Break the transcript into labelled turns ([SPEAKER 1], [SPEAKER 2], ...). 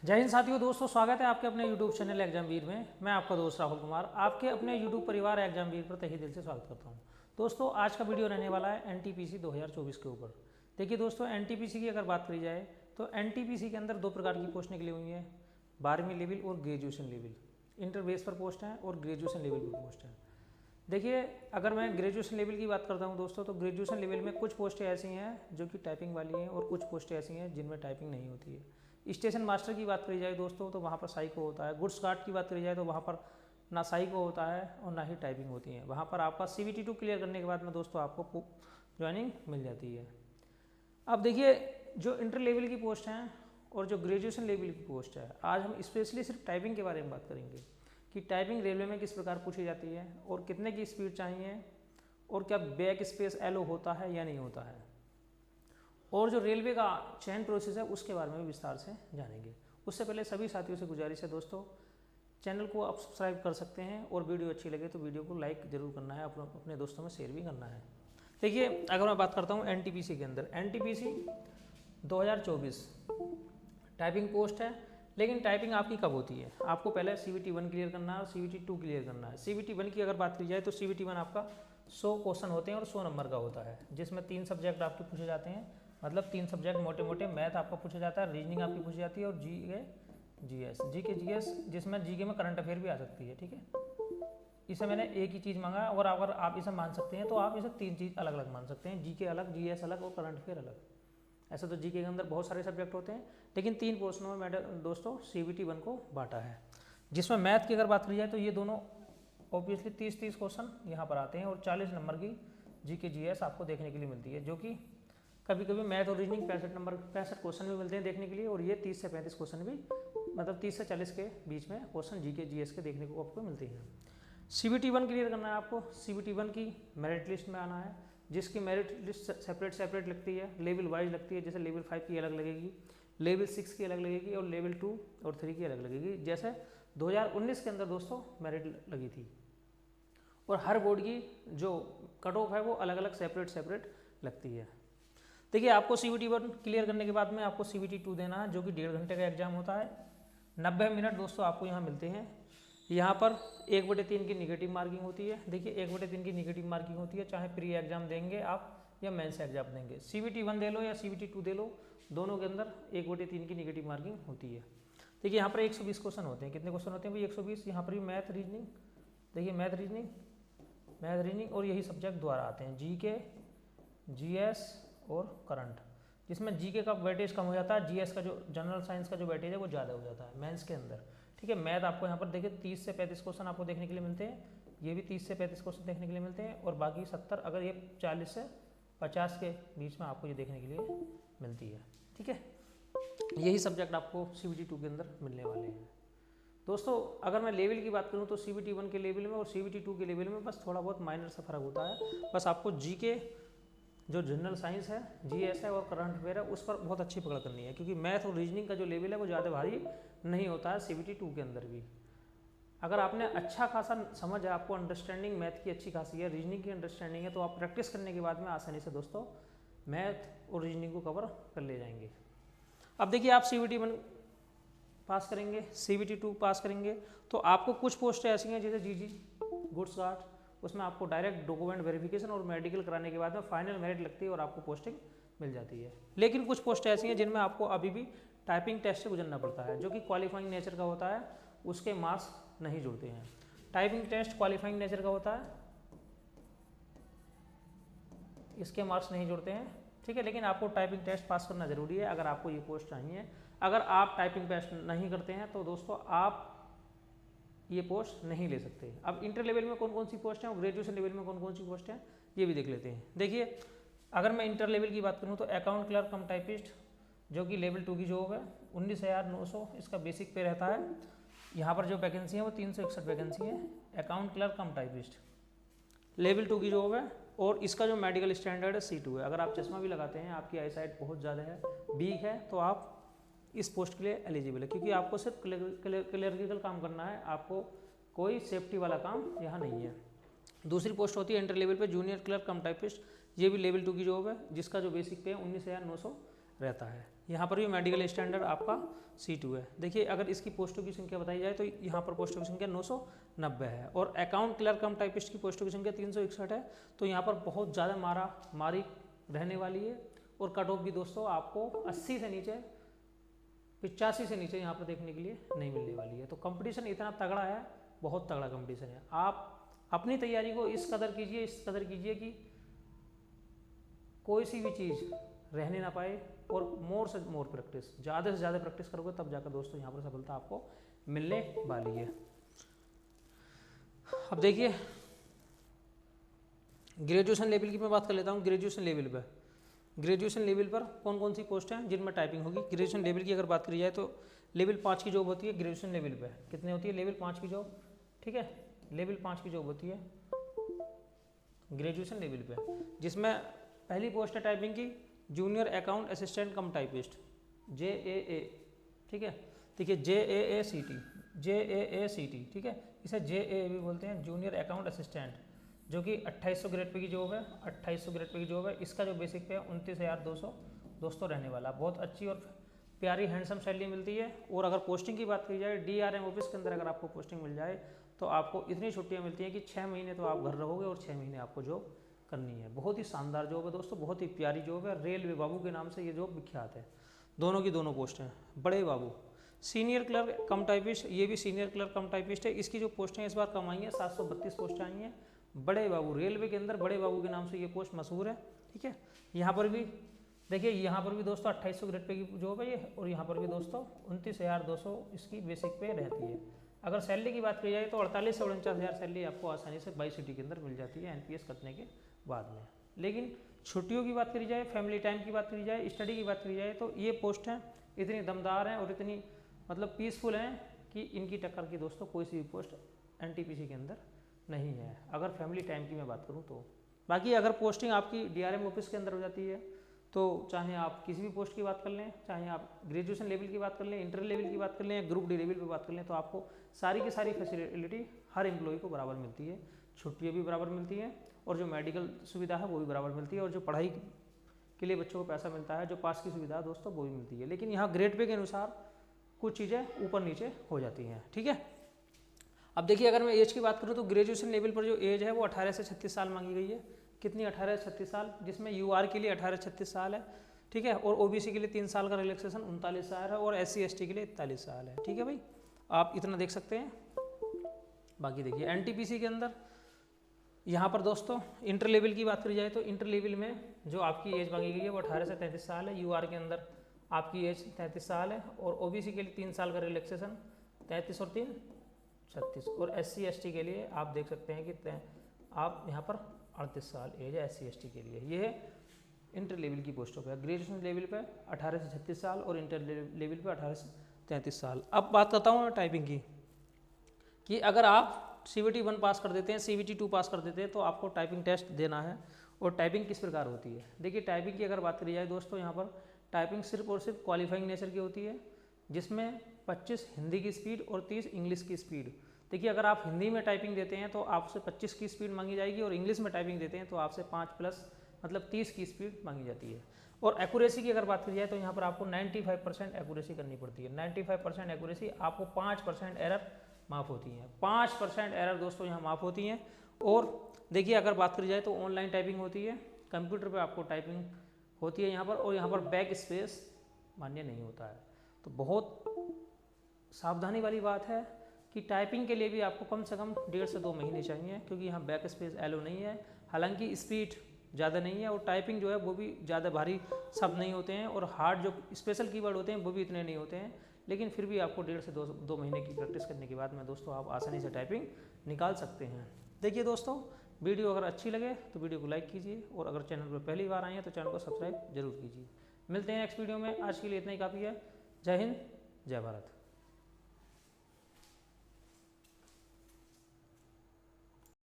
[SPEAKER 1] जय हिंद साथियों, दोस्तों स्वागत है आपके अपने यूट्यूब चैनल एग्जाम वीर में। मैं आपका दोस्त राहुल कुमार आपके अपने यूट्यूब परिवार एग्जाम वीर पर तहे दिल से स्वागत करता हूं। दोस्तों आज का वीडियो रहने वाला है एनटीपीसी 2024 के ऊपर। देखिए दोस्तों, एनटीपीसी की अगर बात करी जाए तो एनटीपीसी के अंदर दो प्रकार की पोस्ट निकली हुई हैं, 12वीं लेवल और ग्रेजुएशन लेवल। इंटर बेस पर पोस्ट हैं और ग्रेजुएशन लेवल पर पोस्ट हैं। देखिए अगर मैं ग्रेजुएशन लेवल की बात करता हूं दोस्तों, तो ग्रेजुएशन लेवल में कुछ पोस्टें ऐसी हैं जो कि टाइपिंग वाली हैं और कुछ पोस्टें ऐसी हैं जिनमें टाइपिंग नहीं होती है। स्टेशन मास्टर की बात करी जाए दोस्तों तो वहाँ पर साइको होता है। गुड्स गार्ड की बात करी जाए तो वहाँ पर ना साइको होता है और ना ही टाइपिंग होती है। वहाँ पर आपका CBT 2 क्लियर करने के बाद में दोस्तों आपको ज्वाइनिंग मिल जाती है। अब देखिए जो इंटर लेवल की पोस्ट हैं और जो ग्रेजुएशन लेवल की पोस्ट है, आज हम स्पेशली सिर्फ टाइपिंग के बारे में बात करेंगे कि टाइपिंग रेलवे में किस प्रकार पूछी जाती है और कितने की स्पीड चाहिए और क्या बैक स्पेस एलो होता है या नहीं होता है, और जो रेलवे का चयन प्रोसेस है उसके बारे में भी विस्तार से जानेंगे। उससे पहले सभी साथियों से गुजारिश है दोस्तों, चैनल को आप सब्सक्राइब कर सकते हैं और वीडियो अच्छी लगे तो वीडियो को लाइक जरूर करना है, अपने दोस्तों में शेयर भी करना है। देखिए अगर मैं बात करता हूँ एनटीपीसी के अंदर, एनटीपीसी 2024 टाइपिंग पोस्ट है। लेकिन टाइपिंग आपकी कब होती है? आपको पहले CBT 1 क्लियर करना है और CBT 2 क्लियर करना है। CBT 1 की अगर बात की जाए तो CBT 1 आपका 100 क्वेश्चन होते हैं और 100 नंबर का होता है, जिसमें 3 सब्जेक्ट आपके पूछे जाते हैं। मतलब 3 सब्जेक्ट मोटे मोटे, मैथ आपका पूछा जाता है, रीजनिंग आपकी पूछी जाती है और जीके जिसमें जीके में करंट अफेयर भी आ सकती है। ठीक है, इसे मैंने एक ही चीज़ मांगा और अगर आप इसे मान सकते हैं तो आप इसे 3 चीज़ अलग अलग मान सकते हैं, जीके अलग, जीएस अलग और करंट अफेयर अलग। ऐसा तो जीके के अंदर बहुत सारे सब्जेक्ट होते हैं, लेकिन 3 पोर्शनों में मैंने दोस्तों CBT 1 को बांटा है। जिसमें मैथ की अगर बात करी जाए तो ये दोनों ऑब्वियसली 30-30 क्वेश्चन यहाँ पर आते हैं और 40 नंबर की जीके जीएस आपको देखने के लिए मिलती है, जो कि कभी कभी मैथ और रीजनिंग 65 क्वेश्चन भी मिलते हैं देखने के लिए, और ये 30 से 35 क्वेश्चन भी, मतलब 30 से 40 के बीच में क्वेश्चन जीके जीएस के देखने को आपको मिलते हैं। CBT 1 क्लियर करना है आपको। CBT 1 की मेरिट लिस्ट में आना है, जिसकी मेरिट लिस्ट सेपरेट लगती है, लेवल वाइज लगती है। जैसे लेवल 5 की अलग लगेगी, लेवल 6 की अलग लगेगी और लेवल 2 और 3 की अलग लगेगी, जैसे 2019 के अंदर दोस्तों मेरिट लगी थी। और हर बोर्ड की जो कट ऑफ है वो अलग अलग सेपरेट लगती है। देखिए आपको CBT 1 क्लियर करने के बाद में आपको CBT 2 देना है, जो कि 1.5 घंटे का एग्जाम होता है। 90 मिनट दोस्तों आपको यहाँ मिलते हैं। यहाँ पर 1/3 की निगेटिव मार्किंग होती है। देखिए 1/3 की निगेटिव मार्किंग होती है, चाहे प्री एग्जाम देंगे आप या मेंस एग्जाम देंगे। CBT 1 दे लो या CBT 2 दे लो, दोनों के अंदर 1/3 की निगेटिव मार्किंग होती है। देखिए यहाँ पर 120 क्वेश्चन होते हैं। कितने क्वेश्चन होते हैं भाई? 120। यहाँ पर भी मैथ रीजनिंग, देखिए मैथ रीजनिंग और यही सब्जेक्ट द्वारा आते हैं, जीके, जीएस और करंट, जिसमें जीके का वेटेज कम हो जाता है, जीएस का जो जनरल साइंस का जो वेटेज है वो ज़्यादा हो जाता है मेंस के अंदर। ठीक है, मैथ आपको यहाँ पर देखिए 30 से 35 क्वेश्चन आपको देखने के लिए मिलते हैं, ये भी 30 से 35 क्वेश्चन देखने के लिए मिलते हैं, और बाकी 70, अगर ये 40 से 50 के बीच में आपको ये देखने के लिए मिलती है। ठीक है, यही सब्जेक्ट आपको CBT 2 के अंदर मिलने वाले हैं। दोस्तों अगर मैं लेवल की बात करूँ तो CBT 1 के लेवल में और CBT 2 के लेवल में बस थोड़ा बहुत माइनर सा फर्क होता है। बस आपको जीके, जो जनरल साइंस है, जीएस है और करंट अफेयर है, उस पर बहुत अच्छी पकड़ करनी है, क्योंकि मैथ और रीजनिंग का जो लेवल है वो ज़्यादा भारी नहीं होता है CBT 2 के अंदर भी। अगर आपने अच्छा खासा समझ है, आपको अंडरस्टैंडिंग मैथ की अच्छी खासी है, रीजनिंग की अंडरस्टैंडिंग है, तो आप प्रैक्टिस करने के बाद में आसानी से दोस्तों मैथ और रीजनिंग को कवर कर ले जाएंगे। अब देखिए आप CBT 1 पास करेंगे, CBT 2 पास करेंगे, तो आपको कुछ पोस्टें ऐसी हैं जैसे जीजी, गुड्स गार्ड, उसमें आपको डायरेक्ट डॉक्यूमेंट वेरिफिकेशन और मेडिकल कराने के बाद में फाइनल मेरिट लगती है और आपको पोस्टिंग मिल जाती है। लेकिन कुछ पोस्टें ऐसी हैं जिनमें आपको अभी भी टाइपिंग टेस्ट से गुजरना पड़ता है, जो कि क्वालिफाइंग नेचर का होता है, उसके मार्क्स नहीं जुड़ते हैं। टाइपिंग टेस्ट क्वालिफाइंग नेचर का होता है, इसके मार्क्स नहीं जुड़ते हैं। ठीक है, लेकिन आपको टाइपिंग टेस्ट पास करना जरूरी है अगर आपको ये पोस्ट चाहिए। अगर आप टाइपिंग टेस्ट नहीं करते हैं तो दोस्तों आप ये पोस्ट नहीं ले सकते। अब इंटर लेवल में कौन कौन सी पोस्ट हैं और ग्रेजुएशन लेवल में कौन कौन सी पोस्ट हैं ये भी देख लेते हैं। देखिए अगर मैं इंटर लेवल की बात करूँ तो अकाउंट क्लर्क कम टाइपिस्ट, जो कि लेवल 2 की जॉब है, 19,900 इसका बेसिक पे रहता है। यहाँ पर जो वैकेंसी है वो 361 वैकेंसी है। अकाउंट क्लर्क कम टाइपिस्ट लेवल 2 की जॉब है, और इसका जो मेडिकल स्टैंडर्ड है C2 है। अगर आप चश्मा भी लगाते हैं, आपकी आई साइट बहुत ज़्यादा है, वीक है, तो आप इस पोस्ट के लिए एलिजिबल है, क्योंकि आपको सिर्फ क्लर्किकल काम करना है, आपको कोई सेफ्टी वाला काम यहाँ नहीं है। दूसरी पोस्ट होती है इंटर लेवल पे जूनियर क्लर्क कम टाइपिस्ट, ये भी लेवल 2 की जॉब है, जिसका जो बेसिक पे है 19,900 रहता है। यहाँ पर भी मेडिकल स्टैंडर्ड आपका C2 है। देखिए अगर इसकी पोस्टों की संख्या बताई जाए तो यहाँ पर पोस्टों की संख्या 990 है और अकाउंट क्लर्क कम टाइपिस्ट की पोस्टों की संख्या 361 है। तो यहाँ पर बहुत ज़्यादा मारी रहने वाली है और कट ऑफ भी दोस्तों आपको 80 से नीचे 85 से नीचे यहाँ पर देखने के लिए नहीं मिलने वाली है। तो कंपटीशन इतना तगड़ा है, बहुत तगड़ा कंपटीशन है। आप अपनी तैयारी को इस कदर कीजिए कि कोई सी भी चीज़ रहने ना पाए और मोर से मोर प्रैक्टिस, ज़्यादा से ज़्यादा प्रैक्टिस करोगे तब जाकर दोस्तों यहाँ पर सफलता आपको मिलने वाली है। अब देखिए ग्रेजुएशन लेवल की मैं बात कर लेता हूँ। ग्रेजुएशन लेवल पर कौन कौन सी पोस्ट हैं जिनमें टाइपिंग होगी। ग्रेजुएशन लेवल की अगर बात करी जाए तो लेवल 5 की जॉब होती है ग्रेजुएशन लेवल पे। कितने होती है? लेवल 5 की जॉब, ठीक है, लेवल 5 की जॉब होती है ग्रेजुएशन लेवल पे, जिसमें पहली पोस्ट है टाइपिंग की जूनियर अकाउंट असिस्टेंट कम टाइपिस्ट JAA, ठीक है। देखिए JAACT, ठीक है, इसे JAA भी बोलते हैं, जूनियर अकाउंट असिस्टेंट, जो कि 2800 ग्रेड पे की जॉब है। 2800 ग्रेड पे की जॉब है। इसका जो बेसिक पे है 29,200 दोस्तों रहने वाला। बहुत अच्छी और प्यारी हैंडसम सैलरी मिलती है। और अगर पोस्टिंग की बात की जाए DRM ऑफिस के अंदर अगर आपको पोस्टिंग मिल जाए तो आपको इतनी छुट्टियां मिलती हैं कि 6 महीने तो आप घर रहोगे और 6 महीने आपको जॉब करनी है। बहुत ही शानदार जॉब है दोस्तों, बहुत ही प्यारी जॉब है। रेलवे बाबू के नाम से ये जॉब विख्यात है। दोनों की दोनों पोस्ट हैं। बड़े बाबू सीनियर क्लर्क कम टाइपिस्ट, ये भी सीनियर क्लर्क कम टाइपिस्ट है। इसकी जो पोस्टें इस बार कम आई हैं 732 पोस्टें आई हैं। बड़े बाबू रेलवे के अंदर बड़े बाबू के नाम से ये पोस्ट मशहूर है, ठीक है। यहाँ पर भी देखिए, यहाँ पर भी दोस्तों 2800 ग्रेड पे की जॉब है ये, और यहाँ पर भी दोस्तों 29,200 इसकी बेसिक पे रहती है। अगर सैलरी की बात की जाए तो 48 से 49,000 सैलरी आपको आसानी से 22 सिटी के अंदर मिल जाती है NPS कटने के बाद में। लेकिन छुट्टियों की बात करी जाए, फैमिली टाइम की बात करी जाए, स्टडी की बात करी जाए तो ये पोस्ट हैं इतनी दमदार हैं और इतनी मतलब पीसफुल हैं कि इनकी टक्कर की दोस्तों कोई सी भी पोस्ट NTPC के अंदर नहीं है, अगर फैमिली टाइम की मैं बात करूँ तो। बाकी अगर पोस्टिंग आपकी DRM ऑफिस के अंदर हो जाती है तो चाहे आप किसी भी पोस्ट की बात कर लें, चाहे आप ग्रेजुएशन लेवल की बात कर लें, इंटर लेवल की बात कर लें, ग्रुप D लेवल पे बात कर लें, तो आपको सारी की सारी फैसिलिटी हर एम्प्लॉय को बराबर मिलती है। छुट्टियाँ भी बराबर मिलती हैं और जो मेडिकल सुविधा है वो भी बराबर मिलती है, और जो पढ़ाई के लिए बच्चों को पैसा मिलता है, जो पास की सुविधा है दोस्तों वो भी मिलती है। लेकिन यहाँ ग्रेड पे के अनुसार कुछ चीज़ें ऊपर नीचे हो जाती हैं, ठीक है। अब देखिए अगर मैं एज की बात करूँ तो ग्रेजुएशन लेवल पर जो एज है वो 18 से 36 साल मांगी गई है। कितनी? 18 से 36 साल, जिसमें UR के लिए 18 से 36 साल है, ठीक है, और OBC के लिए 3 साल का रिलैक्सेशन 39 साल है, और SC ST के लिए 41 साल है, ठीक है भाई। आप इतना देख सकते हैं। बाकी देखिए NTPC के अंदर यहाँ पर दोस्तों इंटर लेवल की बात करी जाए तो इंटर लेवल में जो आपकी एज मांगी गई है वो 18 से 33 साल है। UR के अंदर आपकी एज 33 साल है, और OBC के लिए 3 साल का रिलैक्सेशन 33 और 3 36, और SC ST के लिए आप देख सकते हैं कि आप यहाँ पर 38 साल एज है SC ST के लिए। ये है इंटर लेवल की पोस्टों पे। ग्रेजुएशन लेवल पे 18 से 36 साल और इंटर लेवल पे 18 से 33 साल। अब बात करता हूँ टाइपिंग की, कि अगर आप CVT 1 पास कर देते हैं, CVT 2 पास कर देते हैं तो आपको टाइपिंग टेस्ट देना है। और टाइपिंग किस प्रकार होती है? देखिए टाइपिंग की अगर बात करी जाए दोस्तों, यहाँ पर टाइपिंग सिर्फ और सिर्फ क्वालिफाइंग नेचर की होती है, जिसमें 25 हिंदी की स्पीड और 30 इंग्लिश की स्पीड। देखिए अगर आप हिंदी में टाइपिंग देते हैं तो आपसे 25 की स्पीड मांगी जाएगी, और इंग्लिश में टाइपिंग देते हैं तो आपसे 5+ मतलब 30 की स्पीड मांगी जाती है। और एक्यूरेसी की अगर बात की जाए तो यहाँ पर आपको 95% एक्यूरेसी करनी पड़ती है। 95% एक्यूरेसी, आपको 5% एरर माफ़ होती हैं। 5% एरर दोस्तों यहाँ माफ़ होती हैं। और देखिए अगर बात करी जाए तो ऑनलाइन टाइपिंग होती है, कंप्यूटर पे आपको टाइपिंग होती है यहाँ पर, और यहाँ पर बैक स्पेस मान्य नहीं होता है। तो बहुत सावधानी वाली बात है कि टाइपिंग के लिए भी आपको कम से कम 1.5 से 2 महीने चाहिए, क्योंकि यहाँ बैक स्पेस एलो नहीं है। हालांकि स्पीड ज़्यादा नहीं है, और टाइपिंग जो है वो भी ज़्यादा भारी शब्द नहीं होते हैं, और हार्ड जो स्पेशल कीवर्ड होते हैं वो भी इतने नहीं होते हैं। लेकिन फिर भी आपको 1.5 से 2 महीने की प्रैक्टिस करने के बाद में दोस्तों आप आसानी से टाइपिंग निकाल सकते हैं। देखिए दोस्तों, वीडियो अगर अच्छी लगे तो वीडियो को लाइक कीजिए, और अगर चैनल पर पहली बार आए हैं तो चैनल को सब्सक्राइब जरूर कीजिए। मिलते हैं नेक्स्ट वीडियो में। आज के लिए इतना ही काफ़ी है। जय हिंद, जय भारत।